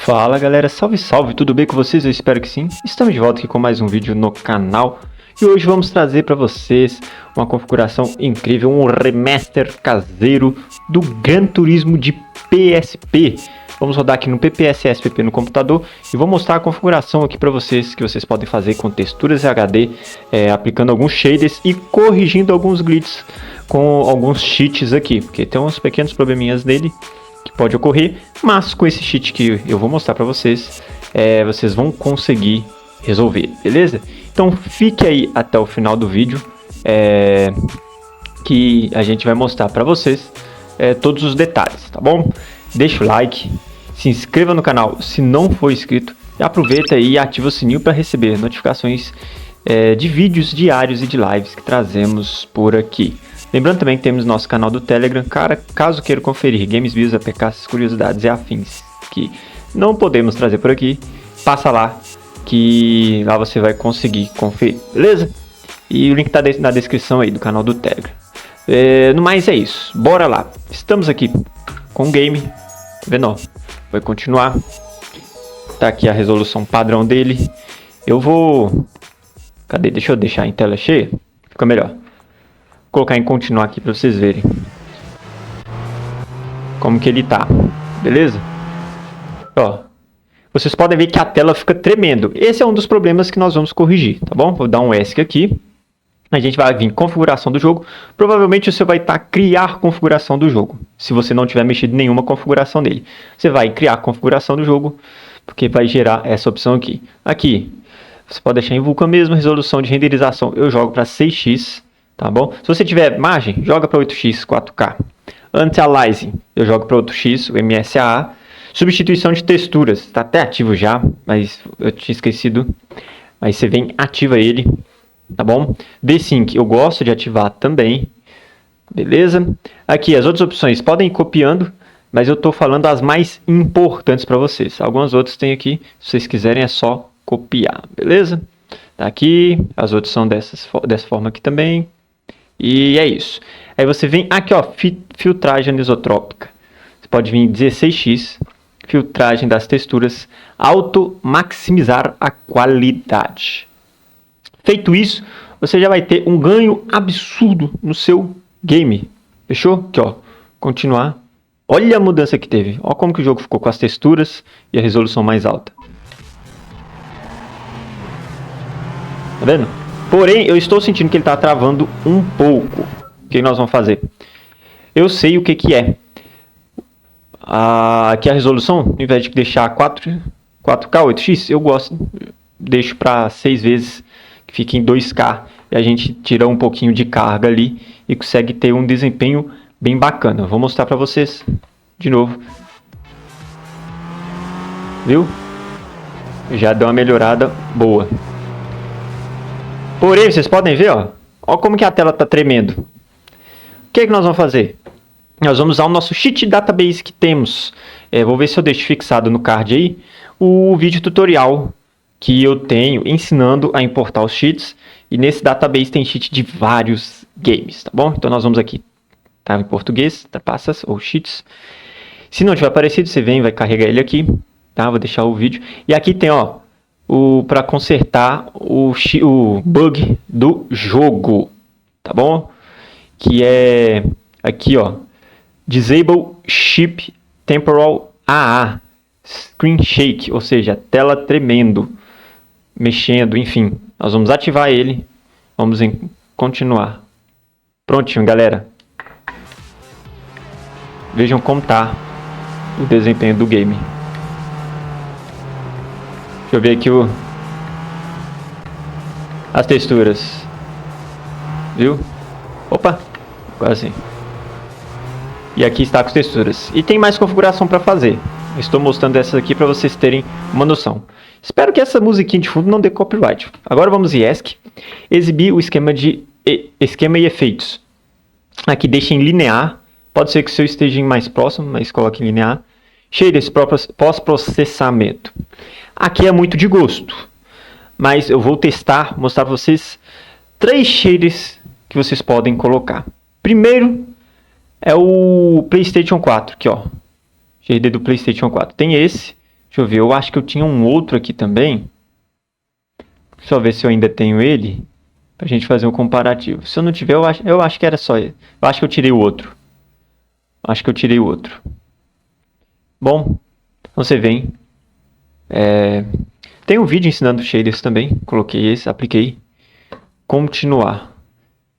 Fala galera, salve salve, tudo bem com vocês? Eu espero que sim. Estamos de volta aqui com mais um vídeo no canal e hoje vamos trazer para vocês uma configuração incrível, um remaster caseiro do Gran Turismo de PSP. Vamos rodar aqui no PPSSPP no computador e vou mostrar a configuração aqui para vocês, que vocês podem fazer com texturas HD, aplicando alguns shaders e corrigindo alguns glitches com alguns cheats aqui, porque tem uns pequenos probleminhas nele que pode ocorrer, mas com esse cheat que eu vou mostrar para vocês, vocês vão conseguir resolver, beleza? Então fique aí até o final do vídeo, que a gente vai mostrar para vocês todos os detalhes, tá bom? Deixa o like, se inscreva no canal se não for inscrito e aproveita aí e ativa o sininho para receber notificações de vídeos diários e de lives que trazemos por aqui. Lembrando também que temos nosso canal do Telegram, caso queira conferir games, views, APKs, curiosidades e afins que não podemos trazer por aqui, passa lá que lá você vai conseguir conferir, beleza? E o link está na descrição aí do canal do Telegram. No mais é isso, bora lá. Estamos aqui com o game, tá vendo? Ó, vai continuar. Tá aqui a resolução padrão dele. Eu vou... Cadê? Deixa eu deixar em tela cheia, fica melhor. Vou colocar em continuar aqui para vocês verem como que ele tá, beleza? Ó, vocês podem ver que a tela fica tremendo. Esse é um dos problemas que nós vamos corrigir, tá bom? Vou dar um ESC aqui. A gente vai vir em configuração do jogo. Provavelmente você vai estar criar configuração do jogo, se você não tiver mexido em nenhuma configuração dele. Você vai criar a configuração do jogo, porque vai gerar essa opção aqui. Aqui, você pode deixar em Vulkan mesmo, resolução de renderização eu jogo para 6x. Tá bom? Se você tiver margem, joga para 8x 4K. Anti-aliasing, eu jogo para 8x, o MSAA. Substituição de texturas, está até ativo já, mas eu tinha esquecido. Aí você vem, ativa ele, tá bom? Desync, eu gosto de ativar também, beleza? Aqui as outras opções podem ir copiando, mas eu estou falando as mais importantes para vocês. Algumas outras tem aqui, se vocês quiserem é só copiar, beleza? Tá aqui, as outras são dessa forma aqui também. E é isso. Aí você vem aqui, ó, filtragem anisotrópica. Você pode vir em 16x, filtragem das texturas, auto-maximizar a qualidade. Feito isso, você já vai ter um ganho absurdo no seu game. Fechou? Aqui, ó, continuar. Olha a mudança que teve. Olha como que o jogo ficou com as texturas e a resolução mais alta. Tá vendo? Porém, eu estou sentindo que ele está travando um pouco. O que nós vamos fazer? Eu sei o que é. Aqui a resolução, ao invés de deixar 4K, 8x, eu gosto. Deixo para 6 vezes, que fica em 2K. E a gente tira um pouquinho de carga ali e consegue ter um desempenho bem bacana. Vou mostrar para vocês de novo. Viu? Já deu uma melhorada boa. Porém, vocês podem ver, ó como que a tela está tremendo. O que nós vamos fazer? Nós vamos usar o nosso cheat database que temos. Vou ver se eu deixo fixado no card aí o vídeo tutorial que eu tenho ensinando a importar os cheats. E nesse database tem cheat de vários games, tá bom? Então nós vamos aqui, tá em português, trapaças ou cheats. Se não tiver aparecido, você vem e vai carregar ele aqui, tá? Vou deixar o vídeo. E aqui tem, ó, para consertar o bug do jogo, tá bom? Que é aqui, ó, Disable Chip Temporal AA Screen Shake, ou seja, tela tremendo, mexendo, enfim. Nós vamos ativar ele, vamos em continuar. Prontinho, galera. Vejam como tá o desempenho do game. Deixa eu ver aqui as texturas. Viu? Opa! Quase. E aqui está com as texturas. E tem mais configuração para fazer. Estou mostrando essas aqui para vocês terem uma noção. Espero que essa musiquinha de fundo não dê copyright. Agora vamos em ESC. Exibir o esquema e efeitos. Aqui deixa em linear. Pode ser que o seu esteja mais próximo, mas coloque em linear. Shaders pós-processamento. Aqui é muito de gosto, mas eu vou testar, mostrar para vocês 3 shaders que vocês podem colocar. Primeiro é o PlayStation 4, aqui ó, shader do PlayStation 4. Tem esse, deixa Deixa eu ver, eu acho que eu tinha um outro aqui também. Deixa eu ver se eu ainda tenho ele. Pra gente fazer um comparativo. Se eu não tiver, eu acho que era só ele. Eu acho que eu tirei o outro. Acho que eu tirei o outro. Bom, então você vem. Tem um vídeo ensinando shaders também. Coloquei esse, apliquei. Continuar.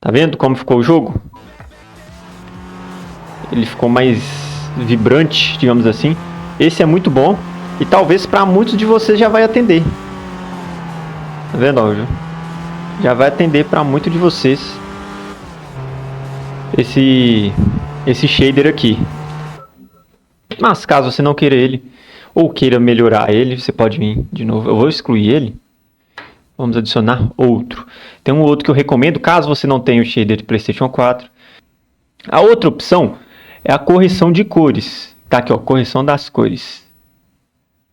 Tá vendo como ficou o jogo? Ele ficou mais vibrante, digamos assim. Esse é muito bom. E talvez para muitos de vocês já vai atender. Tá vendo, ó? Já vai atender para muitos de vocês esse shader aqui. Mas caso você não queira ele, ou queira melhorar ele, você pode vir de novo. Eu vou excluir ele. Vamos adicionar outro. Tem um outro que eu recomendo, caso você não tenha o shader de PlayStation 4. A outra opção é a correção de cores. Tá aqui, ó, correção das cores.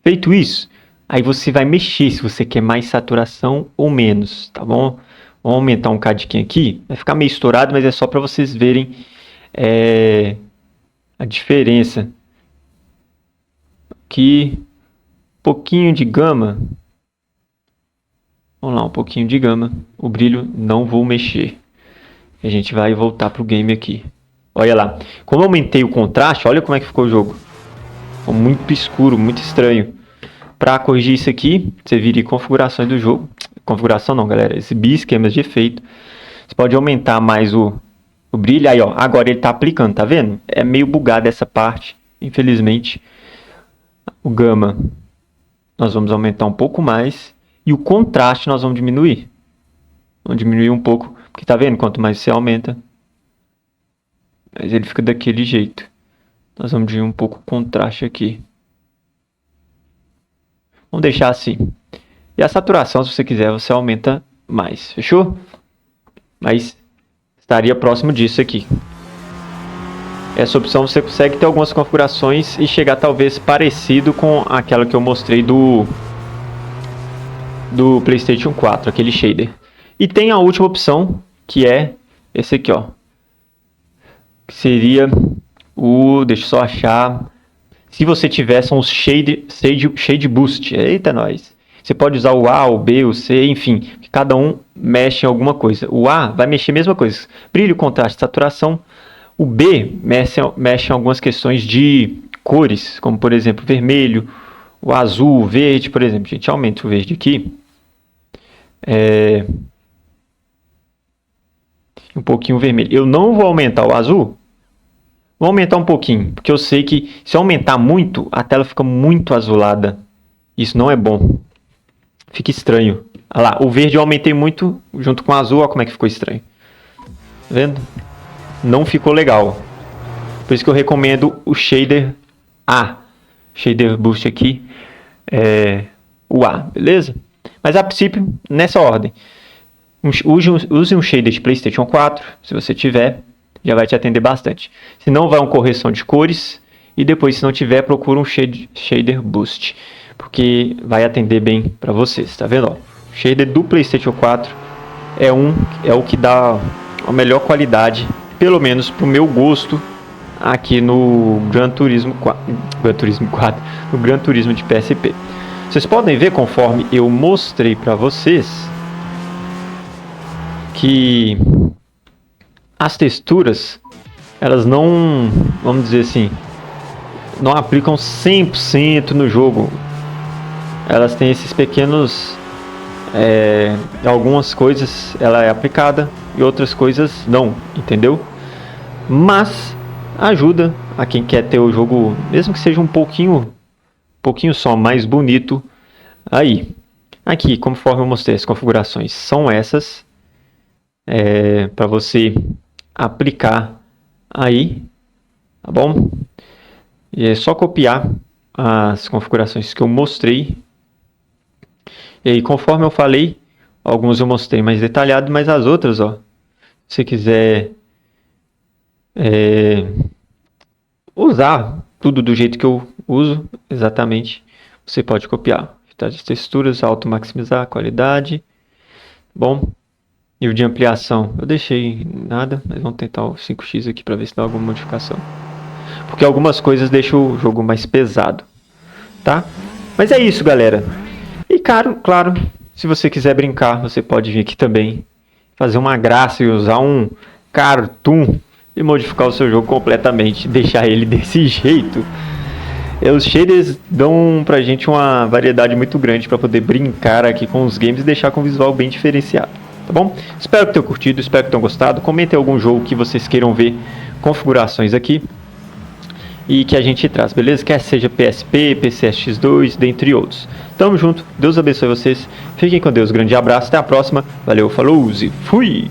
Feito isso, aí você vai mexer se você quer mais saturação ou menos, tá bom? Vamos aumentar um cadinho aqui. Vai ficar meio estourado, mas é só para vocês verem a diferença. Aqui, um pouquinho de gama. Vamos lá, um pouquinho de gama. O brilho não vou mexer. A gente vai voltar pro game aqui. Olha lá. Como eu aumentei o contraste, olha como é que ficou o jogo. Ficou muito escuro, muito estranho. Para corrigir isso aqui, você vira em configurações do jogo. Configuração não, galera. Exibir esquemas de efeito. Você pode aumentar mais o brilho. Aí, ó. Agora ele tá aplicando, tá vendo? É meio bugado essa parte, infelizmente. O gama nós vamos aumentar um pouco mais. E o contraste nós vamos diminuir. Vamos diminuir um pouco. Porque tá vendo? Quanto mais você aumenta, mas ele fica daquele jeito. Nós vamos diminuir um pouco o contraste aqui. Vamos deixar assim. E a saturação, se você quiser, você aumenta mais. Fechou? Mas estaria próximo disso aqui. Essa opção você consegue ter algumas configurações e chegar talvez parecido com aquela que eu mostrei do PlayStation 4, aquele shader. E tem a última opção, que é esse aqui, ó. Que seria deixa eu só achar. Se você tivesse um shade boost, eita nós. Você pode usar o A, o B, o C, enfim, cada um mexe em alguma coisa. O A vai mexer a mesma coisa, brilho, contraste, saturação. O B mexe em algumas questões de cores, como por exemplo vermelho, o azul, o verde, por exemplo. A gente aumenta o verde aqui. Um pouquinho vermelho. Eu não vou aumentar o azul. Vou aumentar um pouquinho, porque eu sei que se eu aumentar muito, a tela fica muito azulada. Isso não é bom. Fica estranho. Olha lá, o verde eu aumentei muito junto com o azul. Olha como é que ficou estranho. Tá vendo? Não ficou legal. Por isso que eu recomendo o shader A. Shader Boost aqui. O A, beleza? Mas a princípio, nessa ordem. Use um shader de PlayStation 4, se você tiver. Já vai te atender bastante. Se não, vai uma correção de cores. E depois, se não tiver, procura um shader boost. Porque vai atender bem para vocês. Tá vendo? Ó, o shader do PlayStation 4 é o que dá a melhor qualidade. Pelo menos pro meu gosto. Aqui no Gran Turismo 4. No Gran Turismo de PSP. Vocês podem ver, conforme eu mostrei para vocês, que as texturas, elas não, vamos dizer assim, não aplicam 100% no jogo. Elas têm esses pequenos, algumas coisas ela é aplicada e outras coisas não, entendeu? Mas ajuda a quem quer ter o jogo, mesmo que seja um pouquinho só mais bonito aí. Aqui, conforme eu mostrei, as configurações são essas, para você aplicar aí, tá bom? E é só copiar as configurações que eu mostrei. E aí, conforme eu falei, algumas eu mostrei mais detalhado, mas as outras, ó, se você quiser usar tudo do jeito que eu uso, exatamente, você pode copiar. As texturas, auto-maximizar, qualidade, bom. Nível de ampliação, eu deixei nada, mas vamos tentar o 5x aqui para ver se dá alguma modificação. Porque algumas coisas deixam o jogo mais pesado, tá? Mas é isso, galera. E claro, se você quiser brincar, você pode vir aqui também, fazer uma graça e usar um cartoon e modificar o seu jogo completamente, deixar ele desse jeito. Os shaders dão pra gente uma variedade muito grande para poder brincar aqui com os games e deixar com um visual bem diferenciado, tá bom? Espero que tenham curtido, espero que tenham gostado. Comentem algum jogo que vocês queiram ver configurações aqui e que a gente traz, beleza? Quer seja PSP, PCSX2, dentre outros. Tamo junto, Deus abençoe vocês, fiquem com Deus, grande abraço, até a próxima, valeu, falou e fui!